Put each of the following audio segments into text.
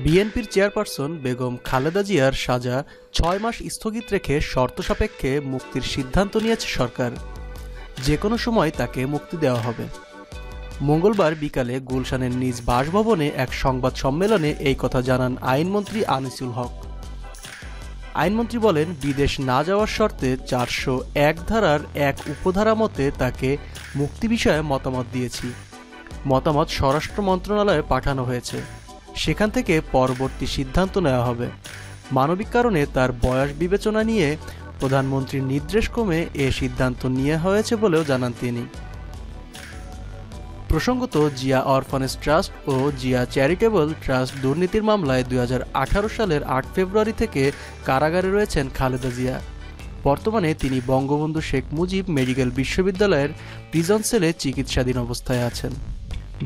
বিএনপির চেয়ারপারসন বেগম খালেদা জিয়ার সাজা ৬ মাস স্থগিত রেখে শর্ত সাপেক্ষে মুক্তির সিদ্ধান্ত নিয়েছে সরকার। যে কোনো সময় তাকে মুক্তি দেওয়া হবে। মঙ্গলবার বিকালে গুলশানের নিজ বাসভবনে এক সংবাদ সম্মেলনে এই কথা জানান আইনমন্ত্রী আনিসুল হক। আইনমন্ত্রী বলেন, বিদেশ না যাওয়ার শর্তে ৪০১ ধারার এক উপধারা মতে তাকে মুক্তি বিষয়ে মতামত দিয়েছি। মতামত স্বরাষ্ট্র মন্ত্রণালয়ে পাঠানো হয়েছে। সেখান থেকে পরবর্তী সিদ্ধান্ত নেওয়া হবে। মানবিক কারণে তার বয়স বিবেচনা নিয়ে প্রধানমন্ত্রীর নির্দেশক্রমে এ সিদ্ধান্ত নেওয়া হয়েছে বলেও জানান তিনি। প্রসঙ্গত, জিয়া অরফানেজ ট্রাস্ট ও জিয়া চ্যারিটেবল ট্রাস্ট দুর্নীতির মামলায় ২০১৮ সালের ৮ ফেব্রুয়ারি থেকে কারাগারে রয়েছেন খালেদা জিয়া। বর্তমানে তিনি বঙ্গবন্ধু শেখ মুজিব মেডিকেল বিশ্ববিদ্যালয়ের প্রিজন সেলে চিকিৎসাধীন অবস্থায় আছেন।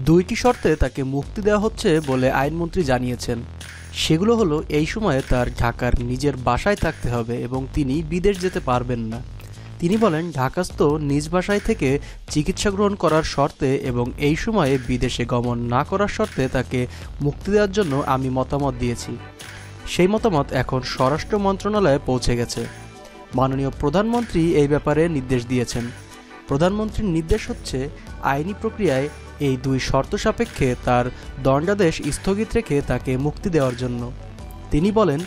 ২টি শর্তে তাকে মুক্তি দেওয়া হচ্ছে বলে আইনমন্ত্রী জানিয়েছেন। সেগুলো হলো, এই সময়ে তার ঢাকার নিজের বাসায় থাকতে হবে এবং তিনি বিদেশ যেতে পারবেন না। তিনি বলেন, ঢাকাস্থ নিজ বাসায় থেকে চিকিৎসা গ্রহণ করার শর্তে এবং এই সময়ে বিদেশে গমন না করার শর্তে তাকে মুক্তি দেওয়ার জন্য আমি মতামত দিয়েছি। সেই মতামত এখন স্বরাষ্ট্র মন্ত্রণালয়ে পৌঁছে গেছে। মাননীয় প্রধানমন্ত্রী এই ব্যাপারে নির্দেশ দিয়েছেন। প্রধানমন্ত্রীর নির্দেশ হচ্ছে, আইনি প্রক্রিয়ায় এই ২ শর্ত সাপেক্ষে তার দণ্ডাদেশ স্থগিত রেখে তাকে মুক্তি দেওয়ার জন্য। তিনি বলেন,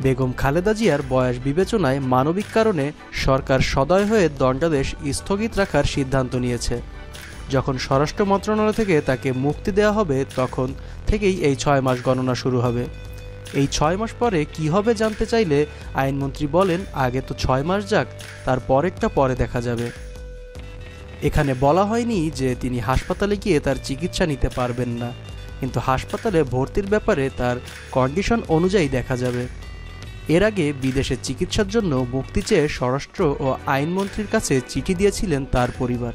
বেগম খালেদা জিয়ার বয়স বিবেচনায় মানবিক কারণে সরকার সদয় হয়ে দণ্ডাদেশ স্থগিত রাখার সিদ্ধান্ত নিয়েছে। যখন স্বরাষ্ট্র মন্ত্রণালয় থেকে তাকে মুক্তি দেওয়া হবে তখন থেকেই এই ৬ মাস গণনা শুরু হবে। এই ৬ মাস পরে কী হবে জানতে চাইলে আইনমন্ত্রী বলেন, আগে তো ৬ মাস যাক, তার পরেরটা পরে দেখা যাবে। এখানে বলা হয়নি যে তিনি হাসপাতালে গিয়ে তার চিকিৎসা নিতে পারবেন না, কিন্তু হাসপাতালে ভর্তির ব্যাপারে তার কন্ডিশন অনুযায়ী দেখা যাবে। এর আগে বিদেশে চিকিৎসার জন্য মুক্তি চেয়ে স্বরাষ্ট্র ও আইনমন্ত্রীর কাছে চিঠি দিয়েছিলেন তার পরিবার।